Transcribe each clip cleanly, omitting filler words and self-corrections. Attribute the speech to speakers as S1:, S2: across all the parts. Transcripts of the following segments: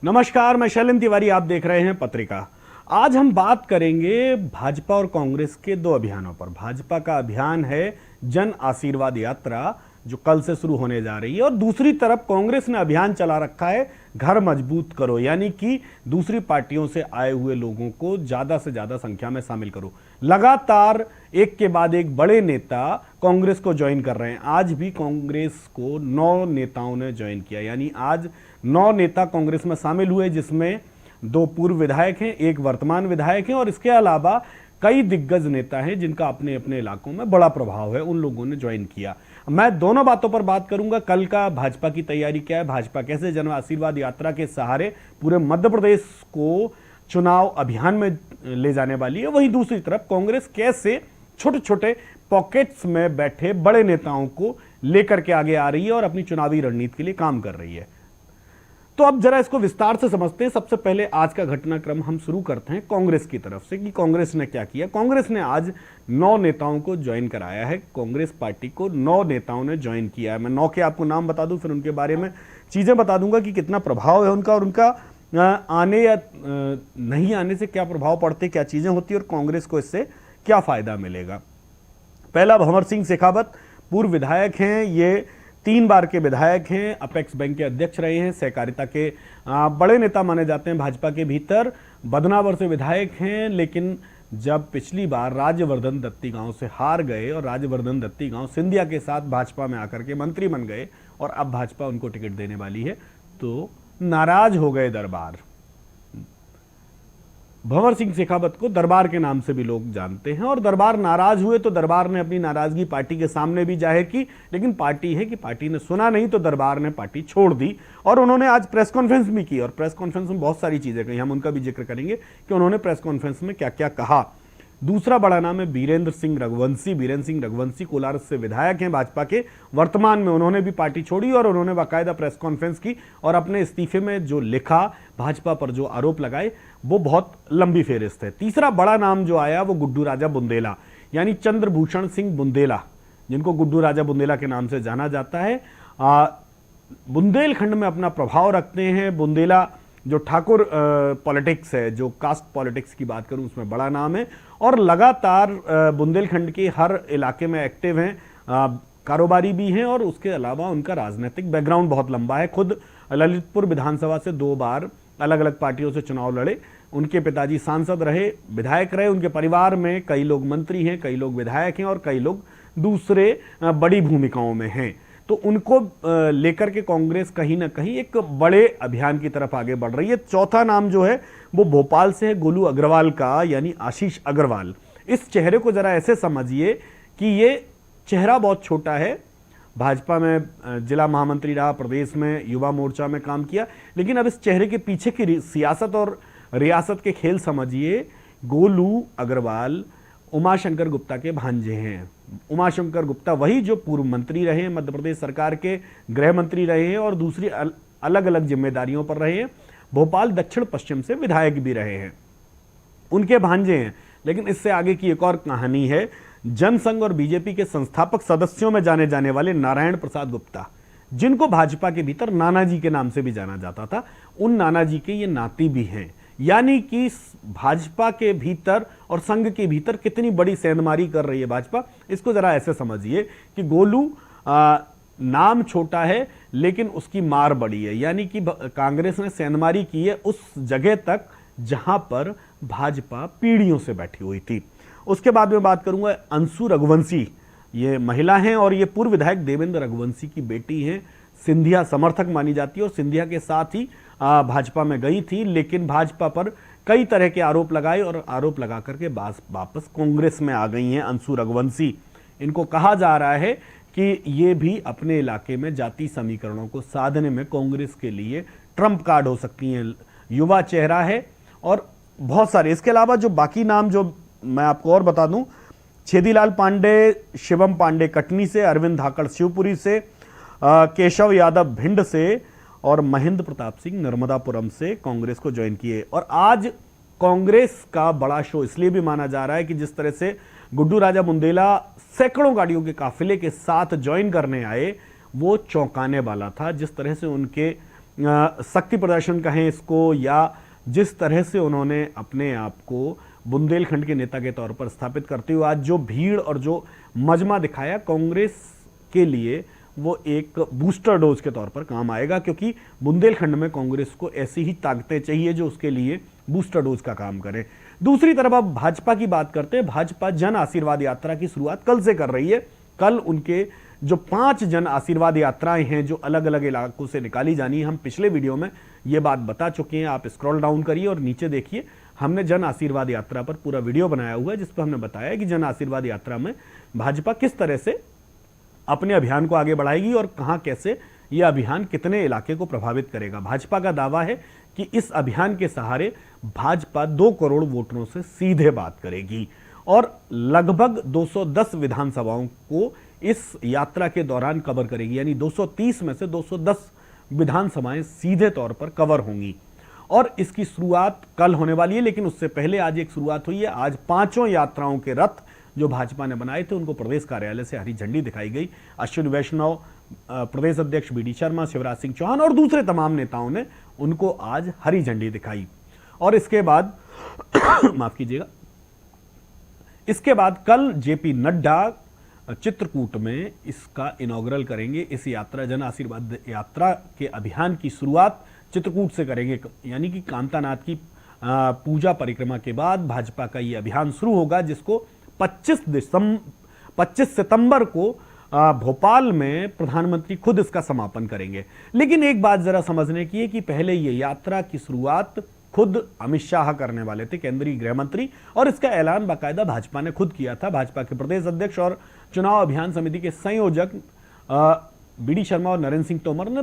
S1: नमस्कार, मैं शैलेंद्र तिवारी, आप देख रहे हैं पत्रिका। आज हम बात करेंगे भाजपा और कांग्रेस के दो अभियानों पर। भाजपा का अभियान है जन आशीर्वाद यात्रा, जो कल से शुरू होने जा रही है, और दूसरी तरफ कांग्रेस ने अभियान चला रखा है घर मजबूत करो, यानी कि दूसरी पार्टियों से आए हुए लोगों को ज्यादा से ज्यादा संख्या में शामिल करो। लगातार एक के बाद एक बड़े नेता कांग्रेस को ज्वाइन कर रहे हैं। आज भी कांग्रेस को 9 नेताओं ने ज्वाइन किया, यानी आज 9 नेता कांग्रेस में शामिल हुए, जिसमें 2 पूर्व विधायक हैं, 1 वर्तमान विधायक हैं, और इसके अलावा कई दिग्गज नेता हैं जिनका अपने अपने इलाकों में बड़ा प्रभाव है। उन लोगों ने ज्वाइन किया। मैं दोनों बातों पर बात करूंगा। कल का भाजपा की तैयारी क्या है, भाजपा कैसे जन आशीर्वाद यात्रा के सहारे पूरे मध्य प्रदेश को चुनाव अभियान में ले जाने वाली है, वहीं दूसरी तरफ कांग्रेस कैसे छोटे छोटे पॉकेट्स में बैठे बड़े नेताओं को लेकर के आगे आ रही है और अपनी चुनावी रणनीति के लिए काम कर रही है। तो अब जरा इसको विस्तार से समझते हैं। सबसे पहले आज का घटनाक्रम हम शुरू करते हैं कांग्रेस की तरफ से कि कांग्रेस ने क्या किया। कांग्रेस ने आज 9 नेताओं को ज्वाइन कराया है। कांग्रेस पार्टी को 9 नेताओं ने ज्वाइन किया है। मैं 9 के आपको नाम बता दूं, फिर उनके बारे में चीजें बता दूंगा कि कितना प्रभाव है उनका, और उनका आने या नहीं आने से क्या प्रभाव पड़ते, क्या चीजें होती है और कांग्रेस को इससे क्या फायदा मिलेगा। पहला, भंवर सिंह शेखावत, पूर्व विधायक हैं। ये 3 बार के विधायक हैं, अपेक्स बैंक के अध्यक्ष रहे हैं, सहकारिता के बड़े नेता माने जाते हैं भाजपा के भीतर। बदनावर से विधायक हैं, लेकिन जब पिछली बार राज्यवर्धन दत्ती गांव से हार गए और राज्यवर्धन दत्ती गांव सिंधिया के साथ भाजपा में आकर के मंत्री बन गए और अब भाजपा उनको टिकट देने वाली है, तो नाराज हो गए दरबार। भंवर सिंह शेखावत को दरबार के नाम से भी लोग जानते हैं, और दरबार नाराज हुए तो दरबार ने अपनी नाराजगी पार्टी के सामने भी जाहिर की, लेकिन पार्टी है कि पार्टी ने सुना नहीं, तो दरबार ने पार्टी छोड़ दी। और उन्होंने आज प्रेस कॉन्फ्रेंस भी की, और प्रेस कॉन्फ्रेंस में बहुत सारी चीजें कही, हम उनका भी जिक्र करेंगे कि उन्होंने प्रेस कॉन्फ्रेंस में क्या क्या कहा। दूसरा बड़ा नाम है बीरेंद्र सिंह रघुवंशी। बीरेंद्र सिंह रघुवंशी कोलारस से विधायक हैं भाजपा के। वर्तमान में उन्होंने भी पार्टी छोड़ी और उन्होंने बाकायदा प्रेस कॉन्फ्रेंस की और अपने इस्तीफे में जो लिखा, भाजपा पर जो आरोप लगाए, वो बहुत लंबी फेहरिस्त है। तीसरा बड़ा नाम जो आया वो गुड्डू राजा बुंदेला, यानी चंद्रभूषण सिंह बुंदेला, जिनको गुड्डू राजा बुंदेला के नाम से जाना जाता है। बुंदेलखंड में अपना प्रभाव रखते हैं। बुंदेला जो ठाकुर पॉलिटिक्स है, जो कास्ट पॉलिटिक्स की बात करूं, उसमें बड़ा नाम है, और लगातार बुंदेलखंड के हर इलाके में एक्टिव हैं, कारोबारी भी हैं, और उसके अलावा उनका राजनीतिक बैकग्राउंड बहुत लंबा है। खुद ललितपुर विधानसभा से 2 बार अलग अलग पार्टियों से चुनाव लड़े। उनके पिताजी सांसद रहे, विधायक रहे। उनके परिवार में कई लोग मंत्री हैं, कई लोग विधायक हैं, और कई लोग दूसरे बड़ी भूमिकाओं में हैं। तो उनको लेकर के कांग्रेस कहीं ना कहीं एक बड़े अभियान की तरफ आगे बढ़ रही है। चौथा नाम जो है वो भोपाल से है, गोलू अग्रवाल का, यानी आशीष अग्रवाल। इस चेहरे को जरा ऐसे समझिए कि ये चेहरा बहुत छोटा है। भाजपा में जिला महामंत्री रहा, प्रदेश में युवा मोर्चा में काम किया, लेकिन अब इस चेहरे के पीछे की सियासत और रियासत के खेल समझिए। गोलू अग्रवाल उमाशंकर गुप्ता के भांजे हैं। उमाशंकर गुप्ता वही जो पूर्व मंत्री रहे हैं, मध्य प्रदेश सरकार के गृह मंत्री रहे हैं, और दूसरी अलग अलग जिम्मेदारियों पर रहे हैं। भोपाल दक्षिण पश्चिम से विधायक भी रहे हैं, उनके भांजे हैं। लेकिन इससे आगे की एक और कहानी है। जनसंघ और बीजेपी के संस्थापक सदस्यों में जाने जाने वाले नारायण प्रसाद गुप्ता, जिनको भाजपा के भीतर नानाजी के नाम से भी जाना जाता था, उन नानाजी के ये नाती भी हैं। यानी कि भाजपा के भीतर और संघ के भीतर कितनी बड़ी सेंधमारी कर रही है भाजपा, इसको जरा ऐसे समझिए कि गोलू नाम छोटा है लेकिन उसकी मार बड़ी है। यानी कि कांग्रेस ने सेंधमारी की है उस जगह तक जहां पर भाजपा पीढ़ियों से बैठी हुई थी। उसके बाद में बात करूंगा अंशु रघुवंशी। ये महिला हैं और ये पूर्व विधायक देवेंद्र रघुवंशी की बेटी हैं। सिंधिया समर्थक मानी जाती है और सिंधिया के साथ ही भाजपा में गई थी, लेकिन भाजपा पर कई तरह के आरोप लगाए और आरोप लगा करके वापस कांग्रेस में आ गई हैं अंशु रघुवंशी। इनको कहा जा रहा है कि ये भी अपने इलाके में जाति समीकरणों को साधने में कांग्रेस के लिए ट्रंप कार्ड हो सकती हैं। युवा चेहरा है और बहुत सारे। इसके अलावा जो बाकी नाम जो मैं आपको और बता दूं, छेदीलाल पांडे, शिवम पांडे कटनी से, अरविंद धाकड़ शिवपुरी से, केशव यादव भिंड से और महेंद्र प्रताप सिंह नर्मदापुरम से कांग्रेस को ज्वाइन किए। और आज कांग्रेस का बड़ा शो इसलिए भी माना जा रहा है कि जिस तरह से गुड्डू राजा बुंदेला सैकड़ों गाड़ियों के काफिले के साथ ज्वाइन करने आए, वो चौंकाने वाला था। जिस तरह से उनके शक्ति प्रदर्शन कहें इसको, या जिस तरह से उन्होंने अपने आप को बुंदेलखंड के नेता के तौर पर स्थापित करते हुए आज जो भीड़ और जो मजमा दिखाया कांग्रेस के लिए, वो एक बूस्टर डोज के तौर पर काम आएगा, क्योंकि बुंदेलखंड में कांग्रेस को ऐसी ही ताकतें चाहिए जो उसके लिए बूस्टर डोज का काम करें। दूसरी तरफ अब भाजपा की बात करते हैं। भाजपा जन आशीर्वाद यात्रा की शुरुआत कल से कर रही है। कल उनके जो 5 जन आशीर्वाद यात्राएं हैं जो अलग अलग इलाकों से निकाली जानी है, हम पिछले वीडियो में ये बात बता चुके हैं। आप स्क्रॉल डाउन करिए और नीचे देखिए, हमने जन आशीर्वाद यात्रा पर पूरा वीडियो बनाया हुआ है, जिस पर हमने बताया कि जन आशीर्वाद यात्रा में भाजपा किस तरह से अपने अभियान को आगे बढ़ाएगी और कहां कैसे यह अभियान कितने इलाके को प्रभावित करेगा। भाजपा का दावा है कि इस अभियान के सहारे भाजपा 2 करोड़ वोटरों से सीधे बात करेगी और लगभग 210 विधानसभाओं को इस यात्रा के दौरान कवर करेगी, यानी 230 में से 210 विधानसभाएं सीधे तौर पर कवर होंगी। और इसकी शुरुआत कल होने वाली है, लेकिन उससे पहले आज एक शुरुआत हुई है। आज 5 यात्राओं के रथ जो भाजपा ने बनाए थे उनको प्रदेश कार्यालय से हरी झंडी दिखाई गई। अश्विनी वैष्णव, प्रदेश अध्यक्ष बी.डी. शर्मा, शिवराज सिंह चौहान और दूसरे तमाम नेताओं ने उनको आज हरी झंडी दिखाई। और इसके बाद माफ कीजिएगा, इसके बाद कल जेपी नड्डा चित्रकूट में इसका इनॉग्रल करेंगे। इस यात्रा, जन आशीर्वाद यात्रा के अभियान की शुरुआत चित्रकूट से करेंगे, यानी कि कांतानाथ की पूजा परिक्रमा के बाद भाजपा का यह अभियान शुरू होगा, जिसको 25 सितंबर को भोपाल में प्रधानमंत्री खुद इसका समापन करेंगे। लेकिन एक बात जरा समझने की है कि पहले ये यात्रा की शुरुआत खुद अमित शाह करने वाले थे, केंद्रीय गृह मंत्री, और इसका ऐलान बाकायदा भाजपा ने खुद किया था। भाजपा के प्रदेश अध्यक्ष और चुनाव अभियान समिति के संयोजक बी.डी. शर्मा और नरेंद्र सिंह तोमर ने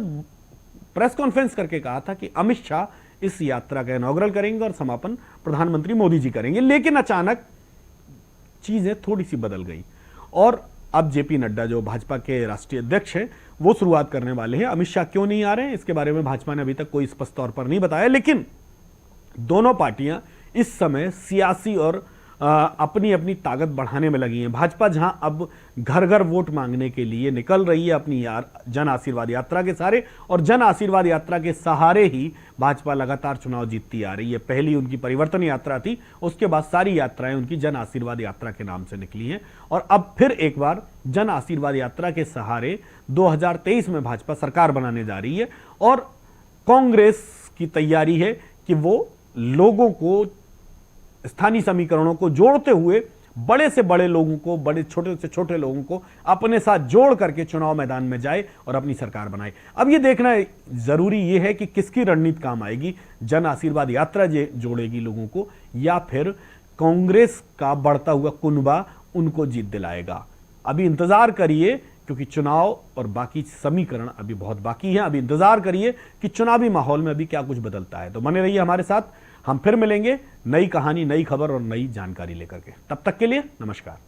S1: प्रेस कॉन्फ्रेंस करके कहा था कि अमित शाह इस यात्रा का इनॉग्रल करेंगे और समापन प्रधानमंत्री मोदी जी करेंगे। लेकिन अचानक चीजें थोड़ी सी बदल गई और अब जेपी नड्डा जो भाजपा के राष्ट्रीय अध्यक्ष हैं वो शुरुआत करने वाले हैं। अमित शाह क्यों नहीं आ रहे हैं इसके बारे में भाजपा ने अभी तक कोई स्पष्ट तौर पर नहीं बताया, लेकिन दोनों पार्टियां इस समय सियासी और अपनी अपनी ताकत बढ़ाने में लगी हैं। भाजपा जहां अब घर घर वोट मांगने के लिए निकल रही है अपनी जन आशीर्वाद यात्रा के सहारे, और जन आशीर्वाद यात्रा के सहारे ही भाजपा लगातार चुनाव जीतती आ रही है। पहली उनकी परिवर्तन यात्रा थी, उसके बाद सारी यात्राएं उनकी जन आशीर्वाद यात्रा के नाम से निकली हैं, और अब फिर एक बार जन आशीर्वाद यात्रा के सहारे 2023 में भाजपा सरकार बनाने जा रही है। और कांग्रेस की तैयारी है कि वो लोगों को, स्थानीय समीकरणों को जोड़ते हुए बड़े से बड़े लोगों को, बड़े छोटे से छोटे लोगों को अपने साथ जोड़ करके चुनाव मैदान में जाए और अपनी सरकार बनाए। अब ये देखना जरूरी ये है कि किसकी रणनीति काम आएगी, जन आशीर्वाद यात्रा जोड़ेगी लोगों को या फिर कांग्रेस का बढ़ता हुआ कुनबा उनको जीत दिलाएगा। अभी इंतजार करिए, क्योंकि चुनाव और बाकी समीकरण अभी बहुत बाकी हैं। अभी इंतजार करिए कि चुनावी माहौल में अभी क्या कुछ बदलता है। तो बने रहिए हमारे साथ, हम फिर मिलेंगे नई कहानी, नई खबर और नई जानकारी लेकर के। तब तक के लिए नमस्कार।